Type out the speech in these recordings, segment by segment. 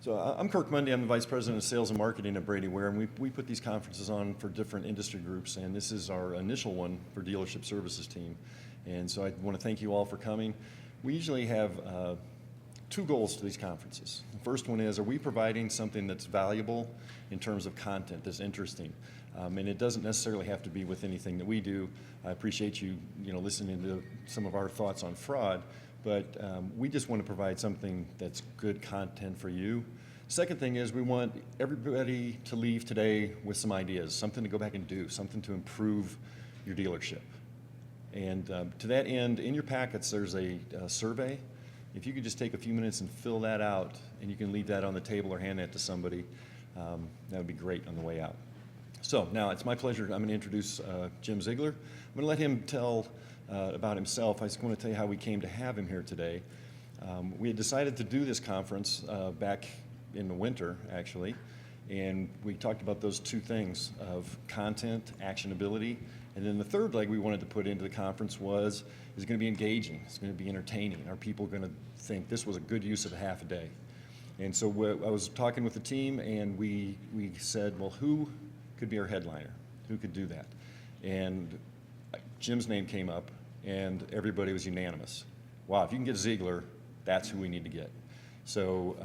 So I'm Kirk Mundy. I'm the Vice President of Sales and Marketing at Brady Ware, and we put these conferences on for different industry groups, and this is our initial one for Dealership Services team. And so I want to thank you all for coming. We usually have two goals to these conferences. The first one is, are we providing something that's valuable in terms of content, that's interesting? And it doesn't necessarily have to be with anything that we do. I appreciate you listening to some of our thoughts on fraud, but we just want to provide something that's good content for you. Second thing is, we want everybody to leave today with some ideas, something to go back and do, something to improve your dealership. And to that end, in your packets, there's a survey. If you could just take a few minutes and fill that out, and you can leave that on the table or hand that to somebody, that would be great on the way out. So now it's my pleasure. I'm going to introduce Jim Ziegler. I'm going to let him tell about himself. I just want to tell you how we came to have him here today. We had decided to do this conference back in the winter, actually, and we talked about those two things of content, actionability, and then the third leg we wanted to put into the conference is going to be engaging, it's going to be entertaining. Are people going to think this was a good use of a half a day? And so I was talking with the team, and we said, well, who could be our headliner? Who could do that? And Jim's name came up, and everybody was unanimous. Wow, if you can get Ziegler, that's who we need to get. So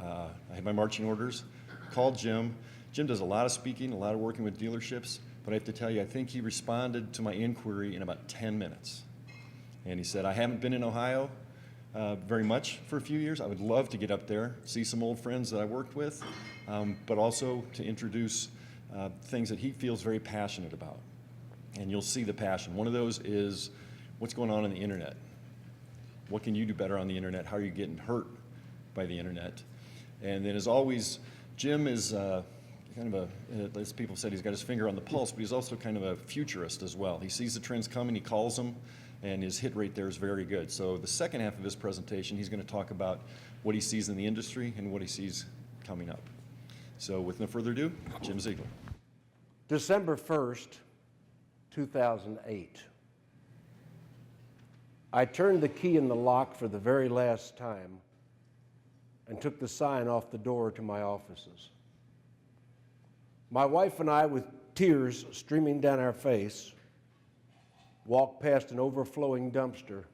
I had my marching orders, called Jim. Jim does a lot of speaking, a lot of working with dealerships, but I have to tell you, I think he responded to my inquiry in about 10 minutes. And he said, I haven't been in Ohio very much for a few years. I would love to get up there, see some old friends that I worked with, but also to introduce things that he feels very passionate about. And you'll see the passion. One of those is what's going on the internet. What can you do better on the internet? How are you getting hurt by the internet? And then, as always, Jim is kind of as people said, he's got his finger on the pulse, but he's also kind of a futurist as well. He sees the trends coming, he calls them, and his hit rate there is very good. So the second half of his presentation, he's going to talk about what he sees in the industry and what he sees coming up. So with no further ado, Jim Ziegler. December 1st, 2008. I turned the key in the lock for the very last time and took the sign off the door to my offices. My wife and I, with tears streaming down our face, walked past an overflowing dumpster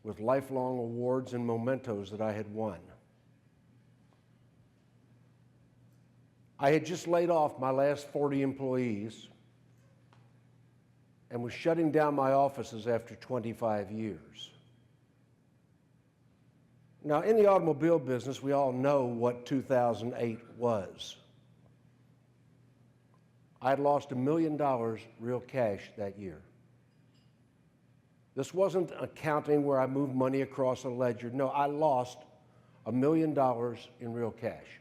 with lifelong awards and mementos that I had won. I had just laid off my last 40 employees and was shutting down my offices after 25 years. Now, in the automobile business, we all know what 2008 was. I had lost $1 million real cash that year. This wasn't accounting where I moved money across a ledger. No, I lost $1 million in real cash.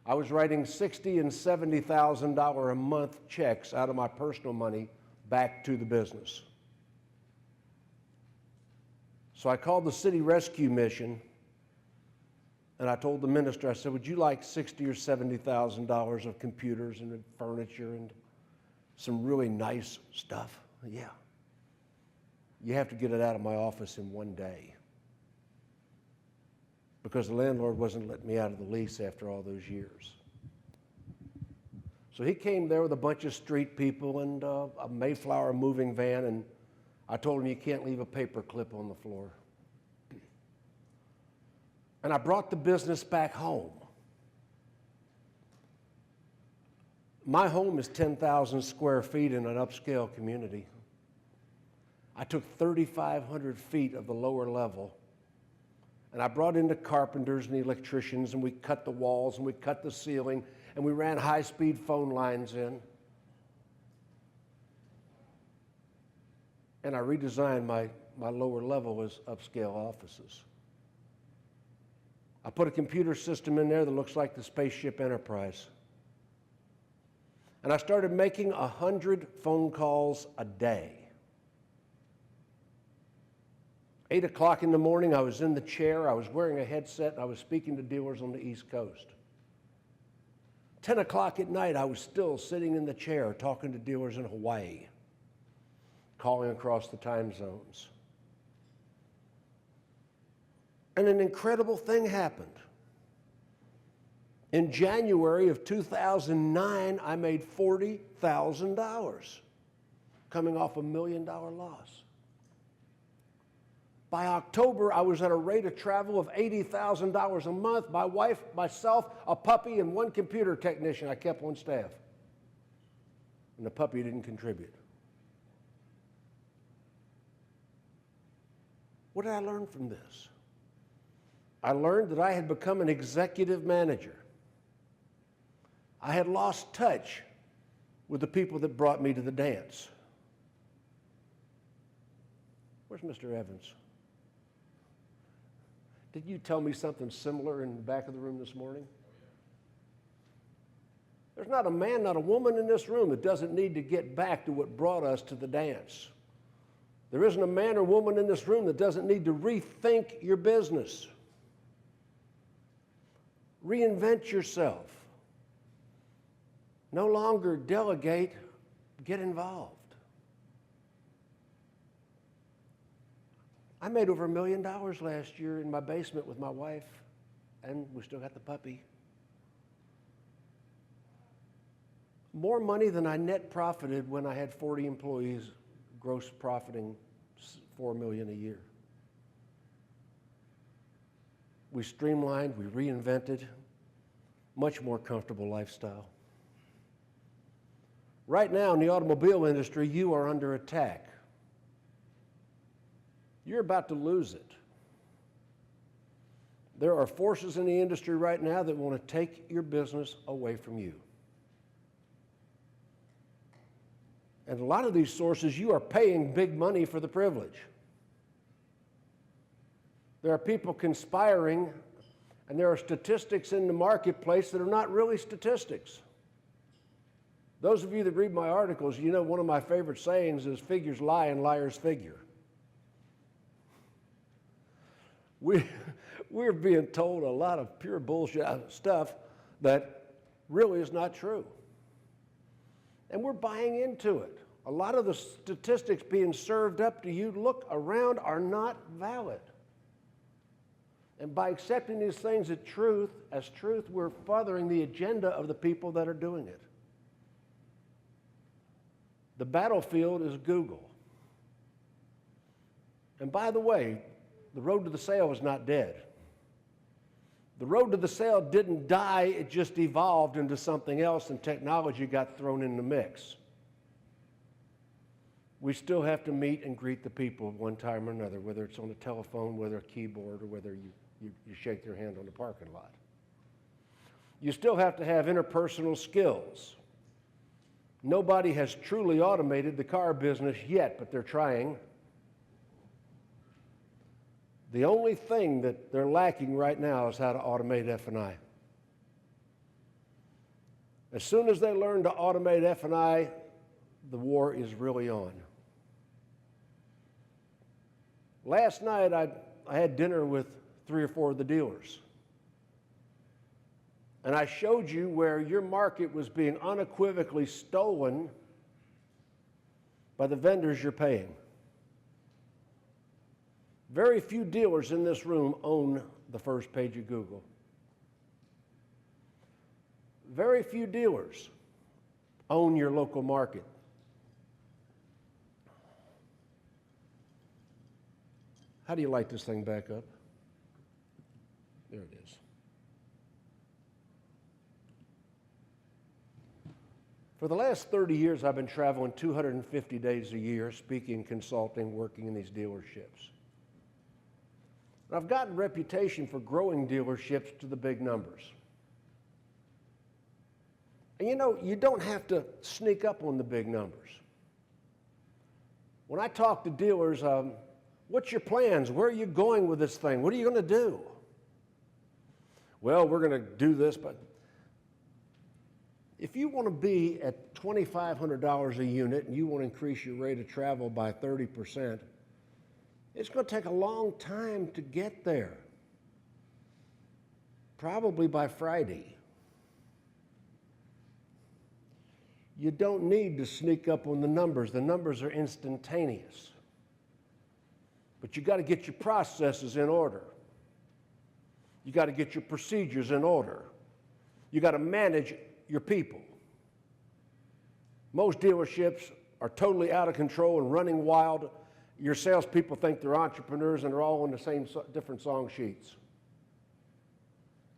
I was writing $60,000 and $70,000 a month checks out of my personal money back to the business. So I called the city rescue mission, and I told the minister, I said, would you like $60,000 or $70,000 of computers and furniture and some really nice stuff? Yeah. You have to get it out of my office in one day, because the landlord wasn't letting me out of the lease after all those years. So he came there with a bunch of street people and a Mayflower moving van, and I told him, you can't leave a paper clip on the floor. And I brought the business back home. My home is 10,000 square feet in an upscale community. I took 3,500 feet of the lower level, and I brought in the carpenters and the electricians, and we cut the walls and we cut the ceiling, and we ran high-speed phone lines in. And I redesigned my lower level as upscale offices. I put a computer system in there that looks like the Spaceship Enterprise. And I started making 100 phone calls a day. 8 o'clock in the morning, I was in the chair, I was wearing a headset, and I was speaking to dealers on the East Coast. 10 o'clock at night, I was still sitting in the chair talking to dealers in Hawaii, calling across the time zones. And an incredible thing happened. In January of 2009, I made $40,000, coming off $1 million loss. By October, I was at a rate of travel of $80,000 a month. My wife, myself, a puppy, and one computer technician I kept on staff. And the puppy didn't contribute. What did I learn from this? I learned that I had become an executive manager. I had lost touch with the people that brought me to the dance. Where's Mr. Evans? Did you tell me something similar in the back of the room this morning? There's not a man, not a woman in this room that doesn't need to get back to what brought us to the dance. There isn't a man or woman in this room that doesn't need to rethink your business. Reinvent yourself. No longer delegate, get involved. I made over $1 million last year in my basement with my wife, and we still got the puppy. More money than I net profited when I had 40 employees, gross profiting $4 million a year. We streamlined, we reinvented, much more comfortable lifestyle. Right now in the automobile industry, you are under attack. You're about to lose it. There are forces in the industry right now that want to take your business away from you. And a lot of these sources, you are paying big money for the privilege. There are people conspiring, and there are statistics in the marketplace that are not really statistics. Those of you that read my articles, you know one of my favorite sayings is figures lie and liars figure. We're being told a lot of pure bullshit stuff that really is not true. And we're buying into it. A lot of the statistics being served up to you, look around, are not valid. And by accepting these things as truth, we're furthering the agenda of the people that are doing it. The battlefield is Google. And by the way, the road to the sale is not dead. The road to the sale didn't die, it just evolved into something else and technology got thrown in the mix. We still have to meet and greet the people at one time or another, whether it's on the telephone, whether a keyboard, or whether you shake their hand on the parking lot. You still have to have interpersonal skills. Nobody has truly automated the car business yet, but they're trying. The only thing that they're lacking right now is how to automate F&I. As soon as they learn to automate F&I, the war is really on. Last night, I had dinner with 3 or 4 of the dealers. And I showed you where your market was being unequivocally stolen by the vendors you're paying. Very few dealers in this room own the first page of Google. Very few dealers own your local market. How do you light this thing back up? There it is. For the last 30 years, I've been traveling 250 days a year, speaking, consulting, working in these dealerships. And I've gotten a reputation for growing dealerships to the big numbers. And you know, you don't have to sneak up on the big numbers. When I talk to dealers, what's your plans? Where are you going with this thing? What are you going to do? Well, we're going to do this, but if you want to be at $2,500 a unit and you want to increase your rate of travel by 30%, it's going to take a long time to get there. Probably by Friday. You don't need to sneak up on the numbers. The numbers are instantaneous. But you got to get your processes in order. You got to get your procedures in order. You got to manage your people. Most dealerships are totally out of control and running wild. Your salespeople think they're entrepreneurs and they're all on the same different song sheets.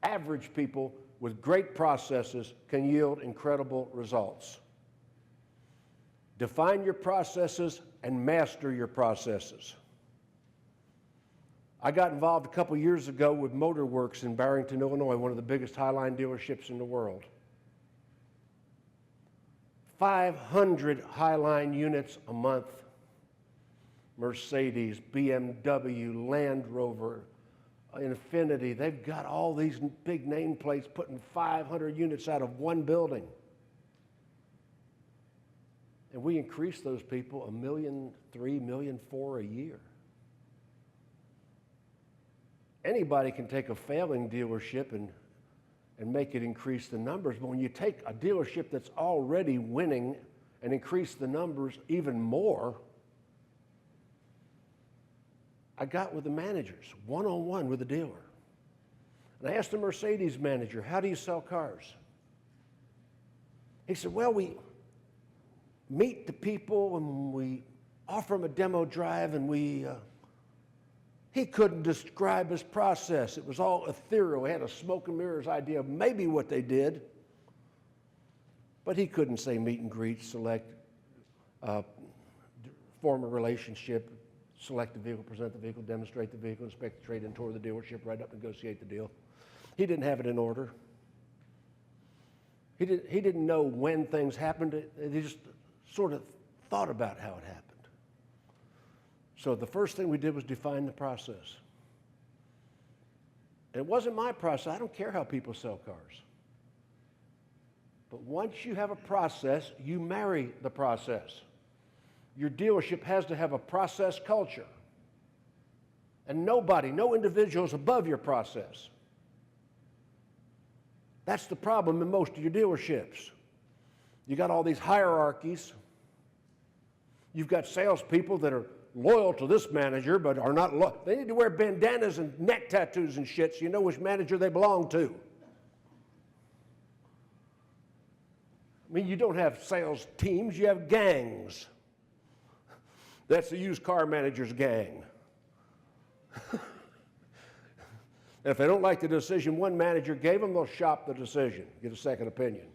Average people with great processes can yield incredible results. Define your processes and master your processes. I got involved a couple years ago with Motorworks in Barrington, Illinois, one of the biggest Highline dealerships in the world. 500 Highline units a month. Mercedes, BMW, Land Rover, Infiniti, they've got all these big nameplates putting 500 units out of one building. And we increase those people $1.3 million, $1.4 million a year. Anybody can take a failing dealership and make it increase the numbers, but when you take a dealership that's already winning and increase the numbers even more, I got with the managers, one-on-one with the dealer. And I asked the Mercedes manager, how do you sell cars? He said, well, we meet the people and we offer them a demo drive, and he couldn't describe his process. It was all ethereal. He had a smoke and mirrors idea of maybe what they did, but he couldn't say meet and greet, select, form a relationship, select the vehicle, present the vehicle, demonstrate the vehicle, inspect the trade-in, tour the dealership, write up, negotiate the deal. He didn't have it in order. He didn't know when things happened. He just sort of thought about how it happened. So the first thing we did was define the process. And it wasn't my process. I don't care how people sell cars. But once you have a process, you marry the process. Your dealership has to have a process culture. And nobody, no individual is above your process. That's the problem in most of your dealerships. You got all these hierarchies. You've got salespeople that are loyal to this manager, but are not loyal. They need to wear bandanas and neck tattoos and shit so you know which manager they belong to. I mean, you don't have sales teams, you have gangs. That's the used car manager's gang. And if they don't like the decision one manager gave them, they'll shop the decision, get a second opinion.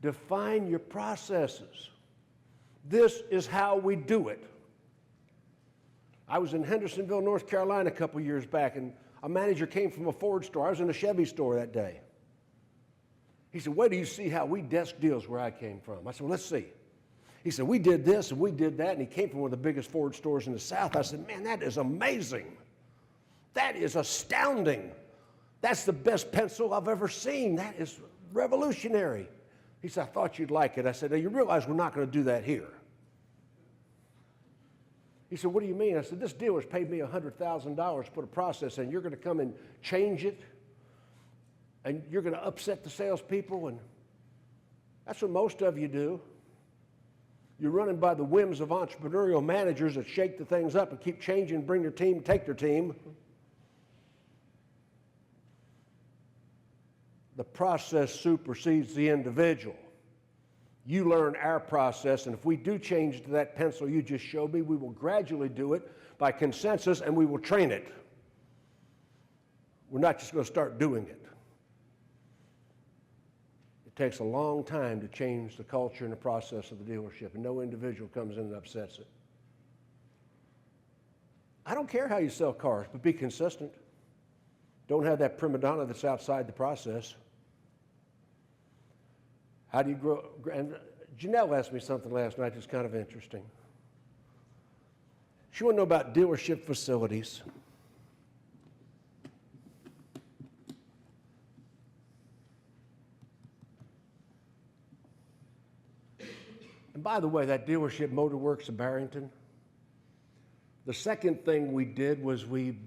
Define your processes. This is how we do it. I was in Hendersonville, North Carolina a couple years back, and a manager came from a Ford store. I was in a Chevy store that day. He said, wait till you see how we desk deals where I came from. I said, well, let's see. He said, we did this and we did that, and he came from one of the biggest Ford stores in the South. I said, man, that is amazing. That is astounding. That's the best pencil I've ever seen. That is revolutionary. He said, I thought you'd like it. I said, now you realize we're not going to do that here. He said, what do you mean? I said, this dealer's paid me $100,000 to put a process in. You're going to come and change it, and you're going to upset the salespeople, and that's what most of you do. You're running by the whims of entrepreneurial managers that shake the things up and keep changing, bring their team, take their team. The process supersedes the individual. You learn our process, and if we do change to that pencil you just showed me, we will gradually do it by consensus, and we will train it. We're not just going to start doing it. It takes a long time to change the culture and the process of the dealership, and no individual comes in and upsets it. I don't care how you sell cars, but be consistent. Don't have that prima donna that's outside the process. How do you grow? And Janelle asked me something last night that's kind of interesting. She wanted to know about dealership facilities. And by the way, that dealership, Motorworks of Barrington, the second thing we did was we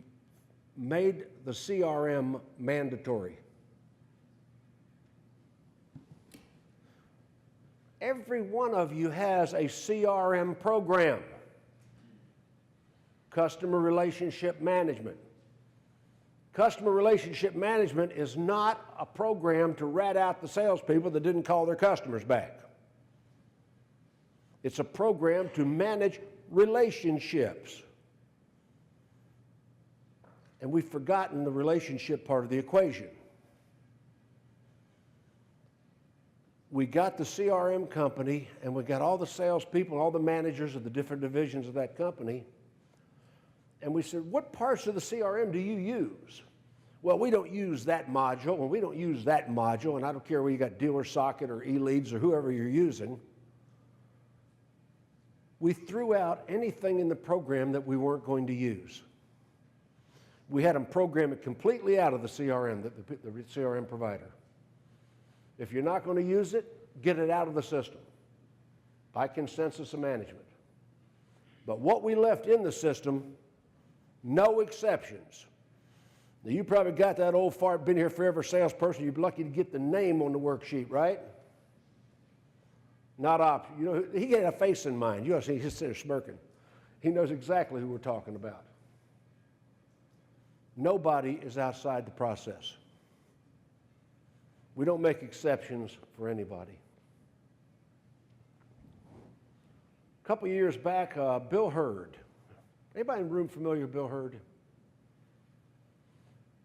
made the CRM mandatory. Every one of you has a CRM program, customer relationship management. Customer relationship management is not a program to rat out the salespeople that didn't call their customers back. It's a program to manage relationships. And we've forgotten the relationship part of the equation. We got the CRM company, and we got all the salespeople, all the managers of the different divisions of that company, and we said, what parts of the CRM do you use? Well, we don't use that module, and we don't use that module, and I don't care whether you got Dealer Socket or eLeads or whoever you're using. We threw out anything in the program that we weren't going to use. We had them program it completely out of the CRM, the CRM provider. If you're not going to use it, get it out of the system by consensus of management. But what we left in the system, no exceptions. Now, you probably got that old fart, been here forever salesperson. You're lucky to get the name on the worksheet, right? Not option. You know, he had a face in mind. You see, he's just sitting there smirking. He knows exactly who we're talking about. Nobody is outside the process. We don't make exceptions for anybody. A couple years back, Bill Hurd. Anybody in the room familiar with Bill Hurd?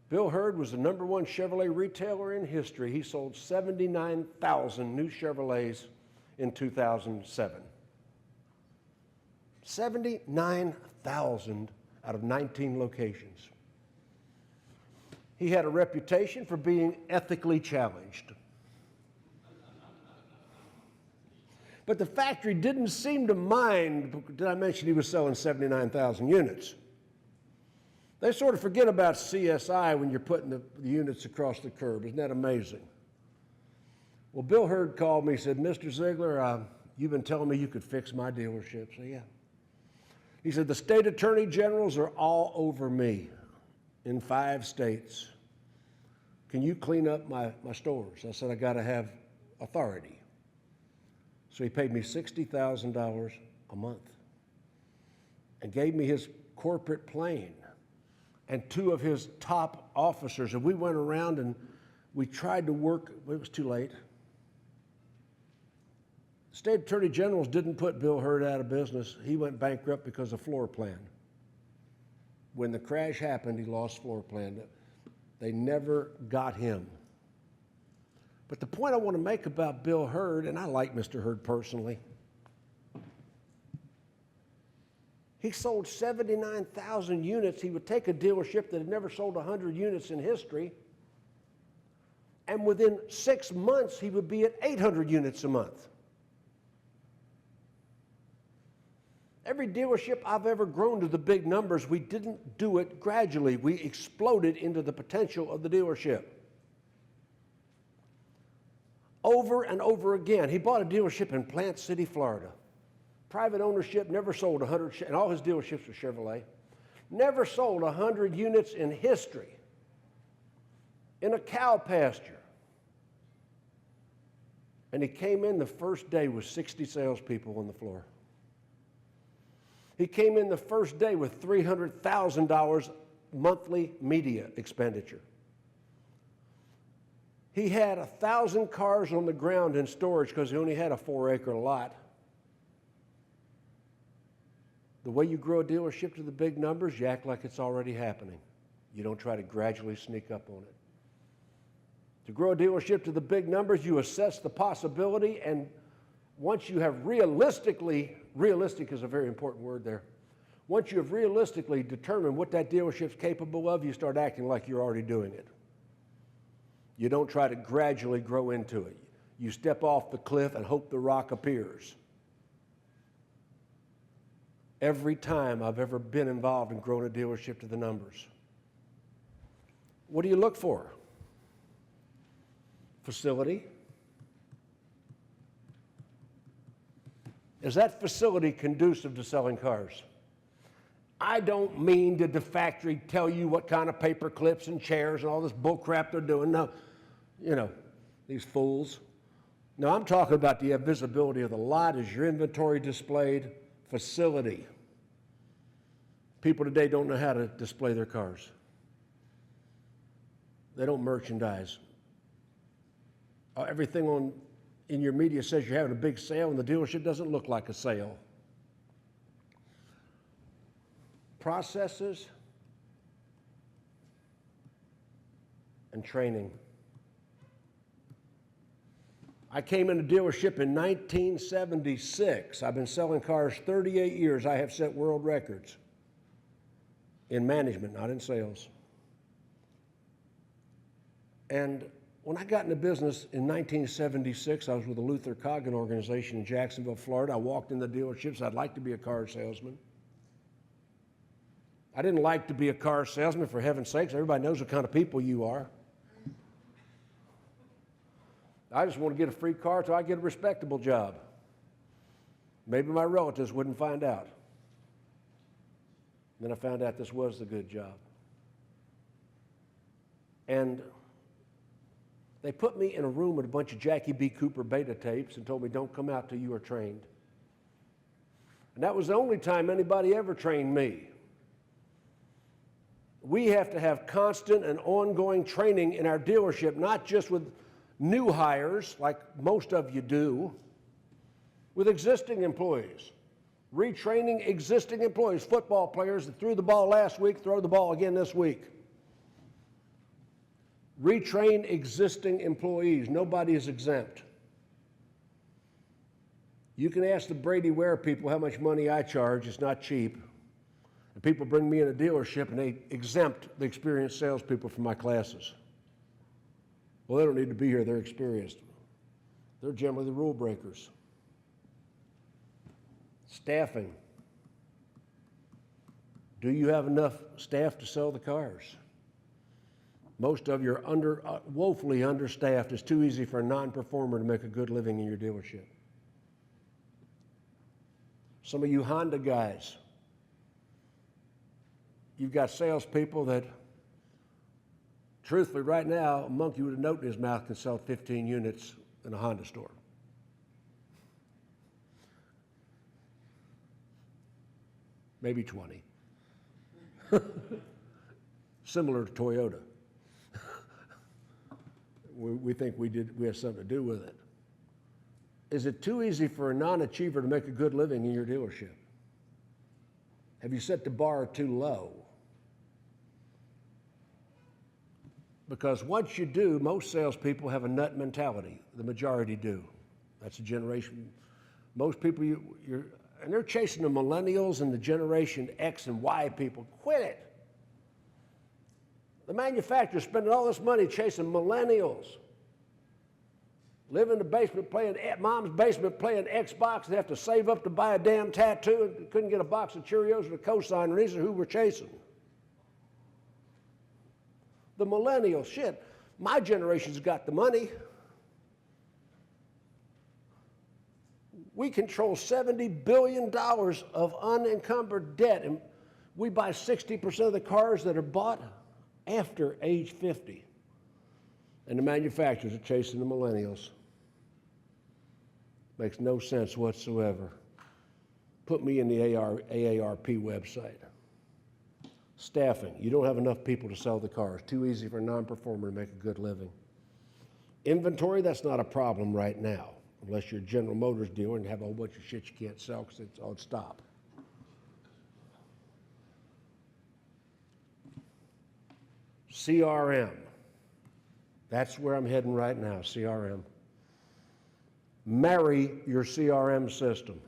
Bill Hurd was the #1 Chevrolet retailer in history. He sold 79,000 new Chevrolets in 2007. 79,000 out of 19 locations. He had a reputation for being ethically challenged. But the factory didn't seem to mind. Did I mention he was selling 79,000 units? They sort of forget about CSI when you're putting the units across the curb. Isn't that amazing? Well, Bill Hurd called me and said, Mr. Ziegler, you've been telling me you could fix my dealership. I said, yeah. He said, the state attorney generals are all over me in 5 states. Can you clean up my stores? I said, I got to have authority. So he paid me $60,000 a month and gave me his corporate plane and 2 of his top officers. And we went around and we tried to work, but it was too late. The state attorney generals didn't put Bill Hurd out of business. He went bankrupt because of floor plan. When the crash happened, he lost floor plan. They never got him. But the point I want to make about Bill Hurd, and I like Mr. Hurd personally, he sold 79,000 units. He would take a dealership that had never sold 100 units in history, and within 6 months, he would be at 800 units a month. Every dealership I've ever grown to the big numbers, we didn't do it gradually. We exploded into the potential of the dealership. Over and over again. He bought a dealership in Plant City, Florida. Private ownership, never sold 100, and all his dealerships were Chevrolet. Never sold 100 units in history. In a cow pasture. And he came in the first day with 60 salespeople on the floor. He came in the first day with $300,000 monthly media expenditure. He had 1,000 cars on the ground in storage because he only had a 4-acre lot. The way you grow a dealership to the big numbers, you act like it's already happening. You don't try to gradually sneak up on it. To grow a dealership to the big numbers, you assess the possibility, and once you have realistic is a very important word there. Once you have realistically determined what that dealership's capable of, you start acting like you're already doing it. You don't try to gradually grow into it. You step off the cliff and hope the rock appears. Every time I've ever been involved in growing a dealership to the numbers. What do you look for? Facility. Is that facility conducive to selling cars? I don't mean did the factory tell you what kind of paper clips and chairs and all this bull crap they're doing. No, you know, these fools. No, I'm talking about the visibility of the lot. Is your inventory displayed? Facility. People today don't know how to display their cars. They don't merchandise. Everything in your media says you're having a big sale, and the dealership doesn't look like a sale. Processes and training. I came in a dealership in 1976. I've been selling cars 38 years. I have set world records in management, not in sales. And when I got into business in 1976, I was with the Luther Coggin organization in Jacksonville, Florida. I walked in the dealerships. I'd like to be a car salesman. I didn't like to be a car salesman, for heaven's sakes. Everybody knows what kind of people you are. I just want to get a free car till I get a respectable job. Maybe my relatives wouldn't find out. Then I found out this was the good job. And they put me in a room with a bunch of Jackie B. Cooper beta tapes and told me, don't come out till you are trained. And that was the only time anybody ever trained me. We have to have constant and ongoing training in our dealership, not just with new hires, like most of you do, with existing employees. Retraining existing employees, football players that threw the ball last week, throw the ball again this week. Retrain existing employees. Nobody is exempt. You can ask the Brady Ware people how much money I charge. It's not cheap. And people bring me in a dealership and they exempt the experienced salespeople from my classes. Well, they don't need to be here. They're experienced. They're generally the rule breakers. Staffing. Do you have enough staff to sell the cars? Most of you are woefully understaffed. It's too easy for a non-performer to make a good living in your dealership. Some of you Honda guys, you've got salespeople that, truthfully, right now, a monkey with a note in his mouth can sell 15 units in a Honda store. Maybe 20. Similar to Toyota. We think we have something to do with it. Is it too easy for a non-achiever to make a good living in your dealership? Have you set the bar too low? Because once you do, most salespeople have a nut mentality. The majority do. That's a generation. Most people, and they're chasing the millennials and the Generation X and Y people. Quit it. The manufacturer's spending all this money chasing millennials. Live in the basement mom's basement playing Xbox and have to save up to buy a damn tattoo and couldn't get a box of Cheerios and a cosigner. These are who we're chasing. The millennials, shit. My generation's got the money. We control $70 billion of unencumbered debt, and we buy 60% of the cars that are bought after age 50. And the manufacturers are chasing the millennials. Makes no sense whatsoever. Put me in the AARP website. Staffing. You don't have enough people to sell the cars. Too easy for a non-performer to make a good living. Inventory, that's not a problem right now, unless you're a General Motors dealer and have a whole bunch of shit you can't sell because it's on stop. CRM. That's where I'm heading right now, CRM. Marry your CRM system.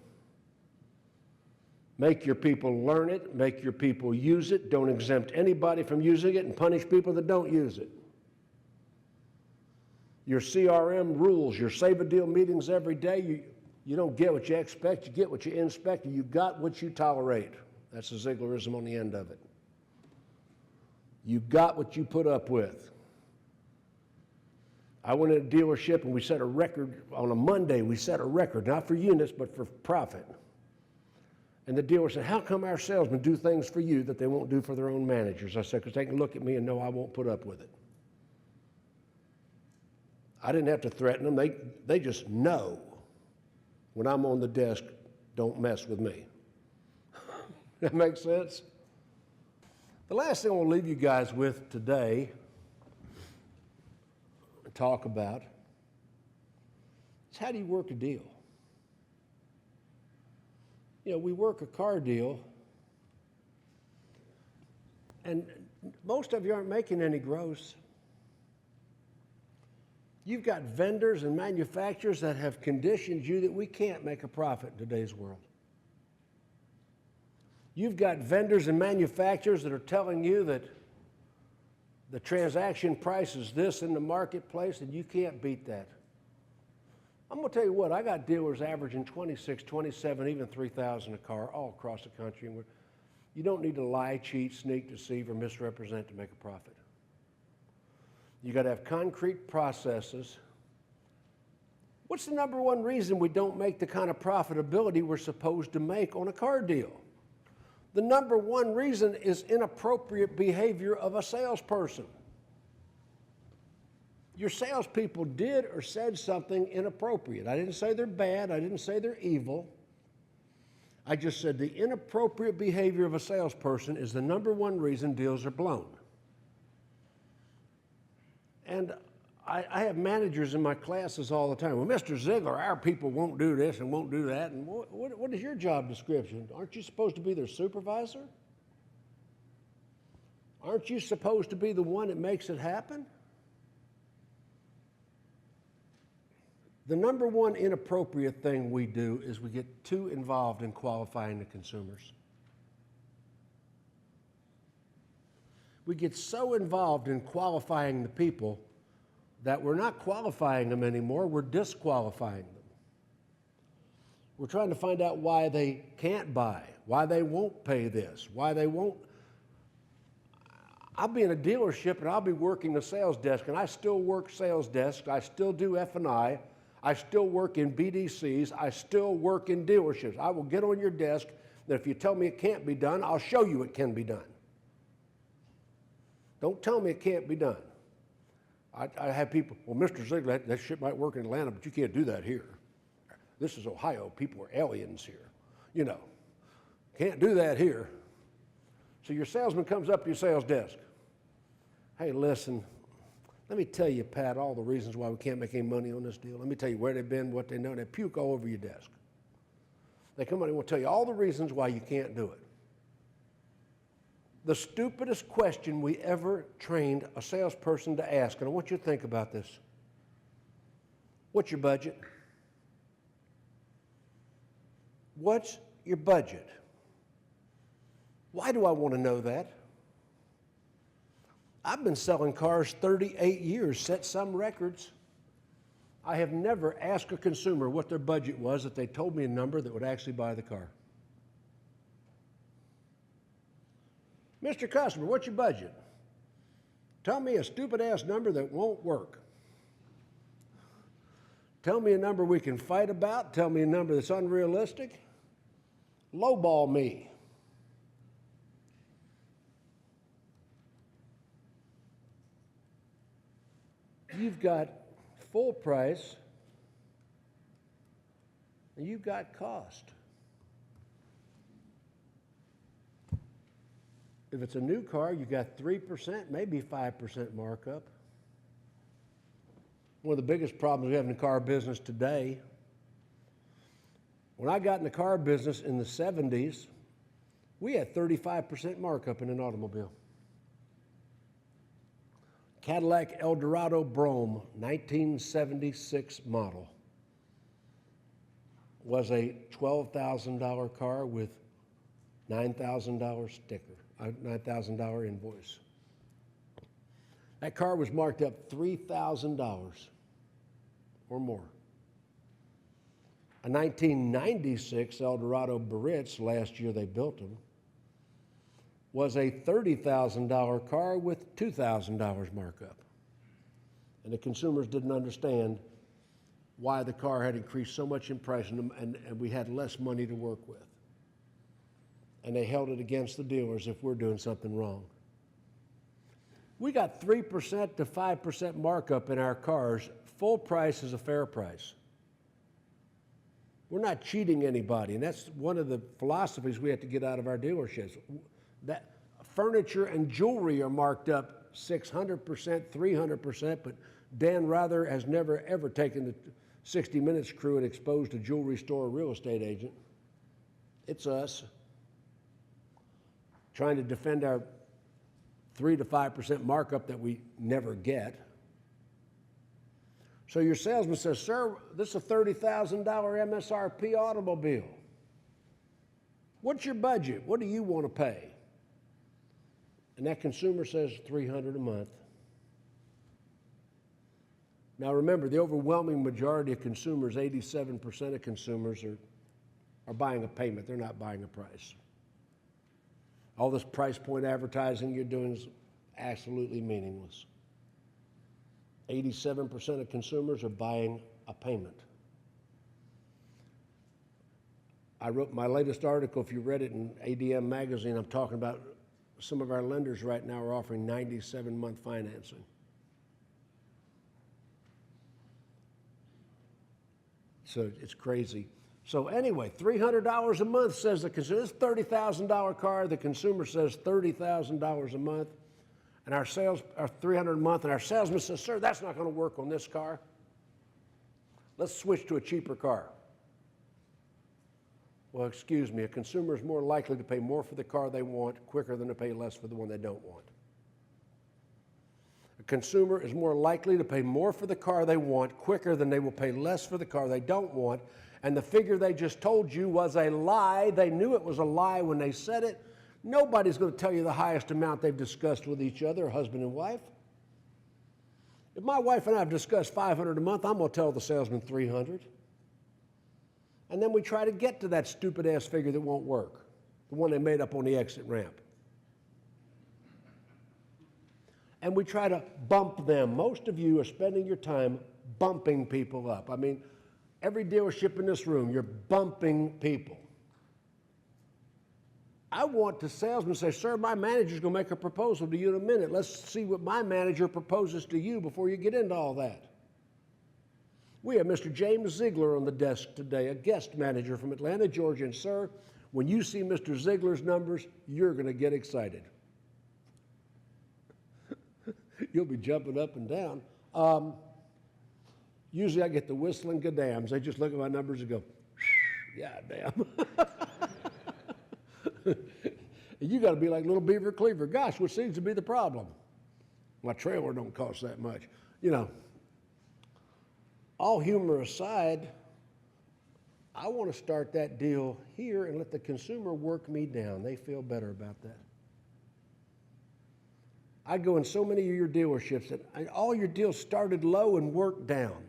Make your people learn it, make your people use it. Don't exempt anybody from using it and punish people that don't use it. Your CRM rules, your save-a-deal meetings every day, you don't get what you expect, you get what you inspect, you got what you tolerate. That's the Zieglerism on the end of it. You got what you put up with. I went in a dealership and we set a record, on a Monday we set a record, not for units, but for profit. And the dealer said, how come our salesmen do things for you that they won't do for their own managers? I said, because they can look at me and know I won't put up with it. I didn't have to threaten them. They just know when I'm on the desk, don't mess with me. That makes sense? The last thing I want to leave you guys with today talk about is how do you work a deal? You know, we work a car deal, and most of you aren't making any gross. You've got vendors and manufacturers that have conditioned you that we can't make a profit in today's world. You've got vendors and manufacturers that are telling you that the transaction price is this in the marketplace and you can't beat that. I'm going to tell you what, I got dealers averaging 26, 27, even 3,000 a car all across the country. And you don't need to lie, cheat, sneak, deceive, or misrepresent to make a profit. You got to have concrete processes. What's the number one reason we don't make the kind of profitability we're supposed to make on a car deal? The number one reason is inappropriate behavior of a salesperson. Your salespeople did or said something inappropriate. I didn't say they're bad. I didn't say they're evil. I just said the inappropriate behavior of a salesperson is the number one reason deals are blown. And I have managers in my classes all the time. Well, Mr. Ziegler, our people won't do this and won't do that. And what is your job description? Aren't you supposed to be their supervisor? Aren't you supposed to be the one that makes it happen? The number one inappropriate thing we do is we get too involved in qualifying the consumers. We get so involved in qualifying the people that we're not qualifying them anymore, we're disqualifying them. We're trying to find out why they can't buy, why they won't pay this, why they won't. I'll be in a dealership and I'll be working the sales desk, and I still work sales desks, I still do F&I still work in BDCs, I still work in dealerships. I will get on your desk, and if you tell me it can't be done, I'll show you it can be done. Don't tell me it can't be done. I have people, well, Mr. Ziegler, that shit might work in Atlanta, but you can't do that here. This is Ohio. People are aliens here. You know, can't do that here. So your salesman comes up to your sales desk. Hey, listen, let me tell you, Pat, all the reasons why we can't make any money on this deal. Let me tell you where they've been, what they know. They puke all over your desk. They come on and will tell you all the reasons why you can't do it. The stupidest question we ever trained a salesperson to ask, and I want you to think about this. What's your budget? What's your budget? Why do I want to know that? I've been selling cars 38 years, set some records. I have never asked a consumer what their budget was if they told me a number that would actually buy the car. Mr. Customer, what's your budget? Tell me a stupid-ass number that won't work. Tell me a number we can fight about. Tell me a number that's unrealistic. Lowball me. You've got full price, and you've got cost. If it's a new car, you got 3%, maybe 5% markup. One of the biggest problems we have in the car business today, when I got in the car business in the 70s, we had 35% markup in an automobile. Cadillac Eldorado Brougham, 1976 model, was a $12,000 car with $9,000 sticker. $9,000 invoice. That car was marked up $3,000 or more. A 1996 Eldorado Baritz, last year they built them, was a $30,000 car with $2,000 markup. And the consumers didn't understand why the car had increased so much in price and we had less money to work with. And they held it against the dealers if we're doing something wrong. We got 3% to 5% markup in our cars. Full price is a fair price. We're not cheating anybody, and that's one of the philosophies we have to get out of our dealerships. That furniture and jewelry are marked up 600%, 300%, but Dan Rather has never, ever taken the 60 Minutes crew and exposed a jewelry store or real estate agent. It's us trying to defend our 3 to 5% markup that we never get. So your salesman says, sir, this is a $30,000 MSRP automobile. What's your budget? What do you want to pay? And that consumer says $300 a month. Now remember, the overwhelming majority of consumers, 87% of consumers, are buying a payment. They're not buying a price. All this price point advertising you're doing is absolutely meaningless. 87% of consumers are buying a payment. I wrote my latest article, if you read it in ADM magazine, I'm talking about some of our lenders right now are offering 97-month financing. So it's crazy. So anyway, $300 a month says the consumer. This $30,000 car, the consumer says $30,000 a month, and our sales are $300 a month, and our salesman says, sir, that's not going to work on this car. Let's switch to a cheaper car. Well, excuse me, a consumer is more likely to pay more for the car they want quicker than to pay less for the one they don't want. A consumer is more likely to pay more for the car they want quicker than they will pay less for the car they don't want. And the figure they just told you was a lie. They knew it was a lie when they said it. Nobody's going to tell you the highest amount they've discussed with each other, husband and wife. If my wife and I have discussed $500 a month, I'm going to tell the salesman $300. And then we try to get to that stupid-ass figure that won't work, the one they made up on the exit ramp. And we try to bump them. Most of you are spending your time bumping people up. I mean, every dealership in this room, you're bumping people. I want the salesman to say, sir, my manager's going to make a proposal to you in a minute. Let's see what my manager proposes to you before you get into all that. We have Mr. James Ziegler on the desk today, a guest manager from Atlanta, Georgia. And sir, when you see Mr. Ziegler's numbers, you're going to get excited. You'll be jumping up and down. Usually I get the whistling goddams. They just look at my numbers and go, yeah, damn. You got to be like little Beaver Cleaver. Gosh, what seems to be the problem? My trailer don't cost that much. You know, all humor aside, I want to start that deal here and let the consumer work me down. They feel better about that. I go in so many of your dealerships and all your deals started low and worked down.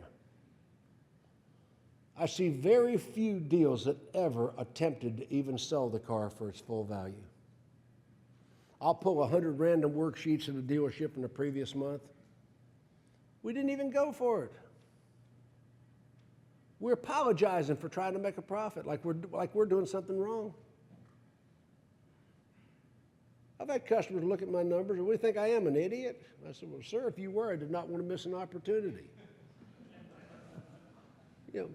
I see very few deals that ever attempted to even sell the car for its full value. I'll pull 100 random worksheets in a dealership in the previous month. We didn't even go for it. We're apologizing for trying to make a profit, like we're doing something wrong. I've had customers look at my numbers and we think I am an idiot. I said, well, sir, if you were, I did not want to miss an opportunity. You know,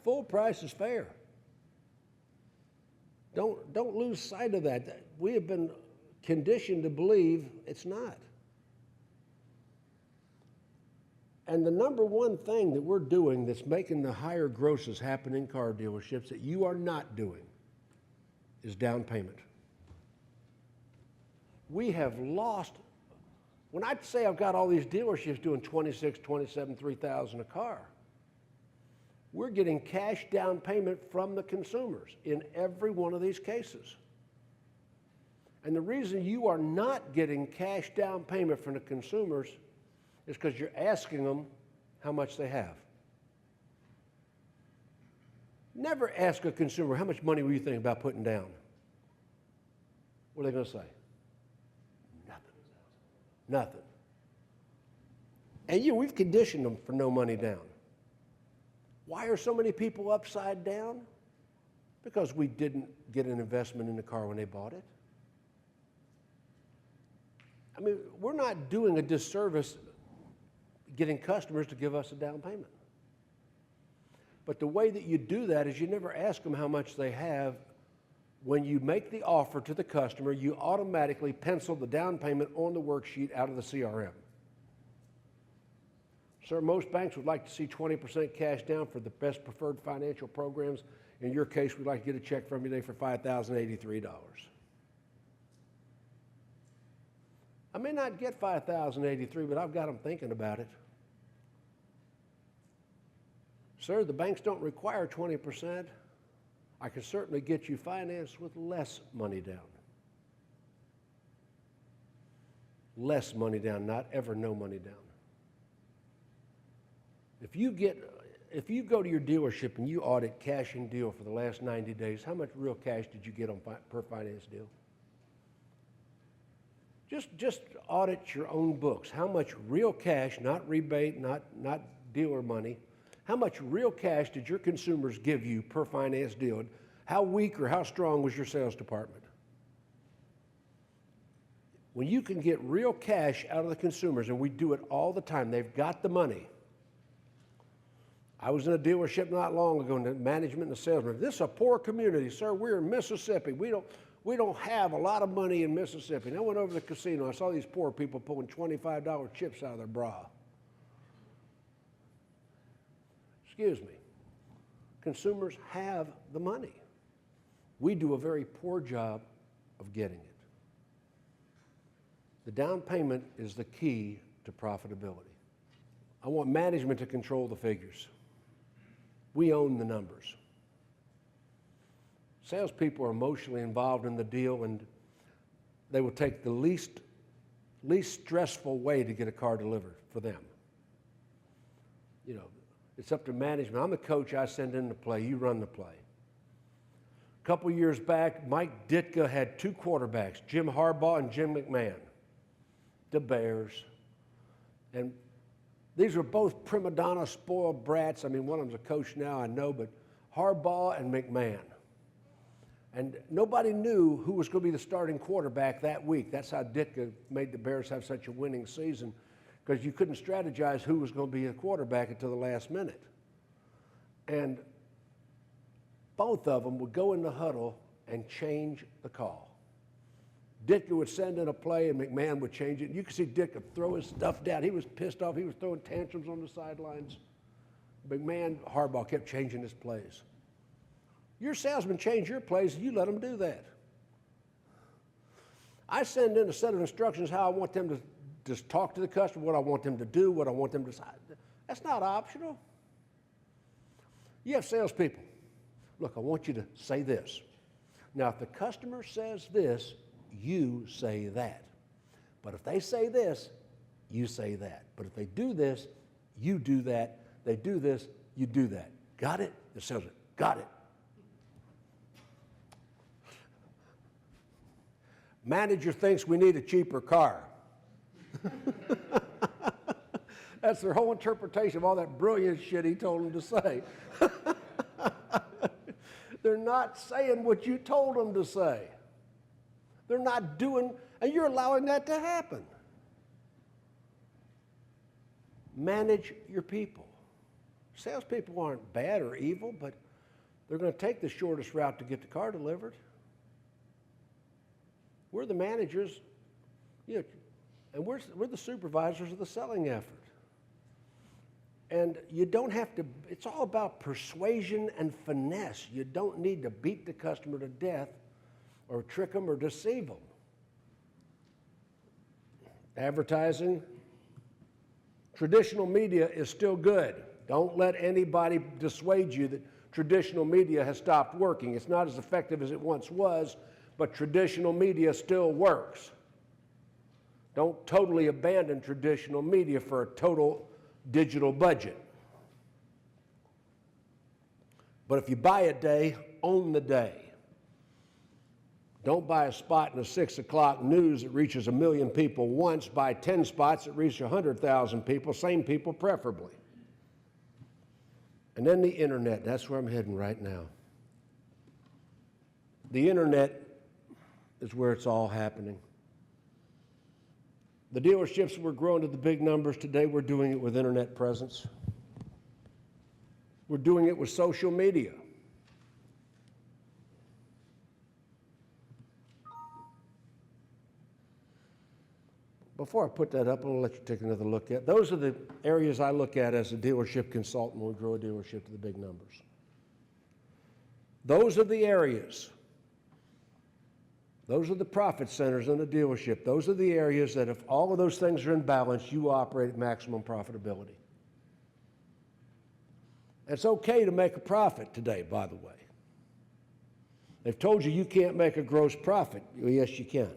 full price is fair. Don't lose sight of that. We have been conditioned to believe it's not. And the number one thing that we're doing that's making the higher grosses happen in car dealerships that you are not doing is down payment. We have lost, when I say I've got all these dealerships doing $26,000, $27,000, $3,000 a car, we're getting cash down payment from the consumers in every one of these cases. And the reason you are not getting cash down payment from the consumers is because you're asking them how much they have. Never ask a consumer, how much money were you thinking about putting down? What are they going to say? Nothing. And we've conditioned them for no money down. Why are so many people upside down? Because we didn't get an investment in the car when they bought it. I mean, we're not doing a disservice getting customers to give us a down payment. But the way that you do that is you never ask them how much they have. When you make the offer to the customer, you automatically pencil the down payment on the worksheet out of the CRM. Sir, most banks would like to see 20% cash down for the best preferred financial programs. In your case, we'd like to get a check from you today for $5,083. I may not get $5,083, but I've got them thinking about it. Sir, the banks don't require 20%. I can certainly get you financed with less money down. Less money down, not ever no money down. If you go to your dealership and you audit cash and deal for the last 90 days, how much real cash did you get on per finance deal? Just audit your own books. How much real cash, not rebate, not dealer money, how much real cash did your consumers give you per finance deal? How weak or how strong was your sales department? When you can get real cash out of the consumers, and we do it all the time, they've got the money. I was in a dealership not long ago, and the management and the salesman, this is a poor community, sir. We're in Mississippi. We don't have a lot of money in Mississippi. And I went over to the casino. I saw these poor people pulling $25 chips out of their bra. Excuse me. Consumers have the money. We do a very poor job of getting it. The down payment is the key to profitability. I want management to control the figures. We own the numbers. Salespeople are emotionally involved in the deal, and they will take the least stressful way to get a car delivered for them. You know, it's up to management. I'm the coach. I send in the play. You run the play. A couple years back, Mike Ditka had two quarterbacks, Jim Harbaugh and Jim McMahon, the Bears. And these were both prima donna, spoiled brats. I mean, one of them's a coach now, I know, but Harbaugh and McMahon. And nobody knew who was going to be the starting quarterback that week. That's how Ditka made the Bears have such a winning season, because you couldn't strategize who was going to be a quarterback until the last minute. And both of them would go in the huddle and change the call. Ditka would send in a play, and McMahon would change it. You could see Ditka throw his stuff down. He was pissed off. He was throwing tantrums on the sidelines. McMahon, Harbaugh kept changing his plays. Your salesmen change your plays, and you let them do that. I send in a set of instructions how I want them to just talk to the customer, what I want them to do, what I want them to decide. That's not optional. You have salespeople. Look, I want you to say this. Now, if the customer says this, you say that. But if they say this, you say that. But if they do this, you do that. They do this, you do that. Got it? The salesman, got it. Manager thinks we need a cheaper car. That's their whole interpretation of all that brilliant shit he told them to say. They're not saying what you told them to say. They're not doing, and you're allowing that to happen. Manage your people. Salespeople aren't bad or evil, but they're going to take the shortest route to get the car delivered. We're the managers, you know, and we're the supervisors of the selling effort. And you don't have to, it's all about persuasion and finesse. You don't need to beat the customer to death or trick them or deceive them. Advertising, traditional media is still good. Don't let anybody dissuade you that traditional media has stopped working. It's not as effective as it once was, but traditional media still works. Don't totally abandon traditional media for a total digital budget. But if you buy a day, own the day. Don't buy a spot in the 6 o'clock news that reaches 1 million people once. Buy 10 spots that reach 100,000 people, same people preferably. And then the internet, that's where I'm heading right now. The internet is where it's all happening. The dealerships were growing to the big numbers. Today we're doing it with internet presence. We're doing it with social media. Before I put that up, I'm going to let you take another look at. Those are the areas I look at as a dealership consultant when we grow a dealership to the big numbers. Those are the areas. Those are the profit centers in a dealership. Those are the areas that if all of those things are in balance, you operate at maximum profitability. It's okay to make a profit today, by the way. They've told you you can't make a gross profit. Well, yes, you can.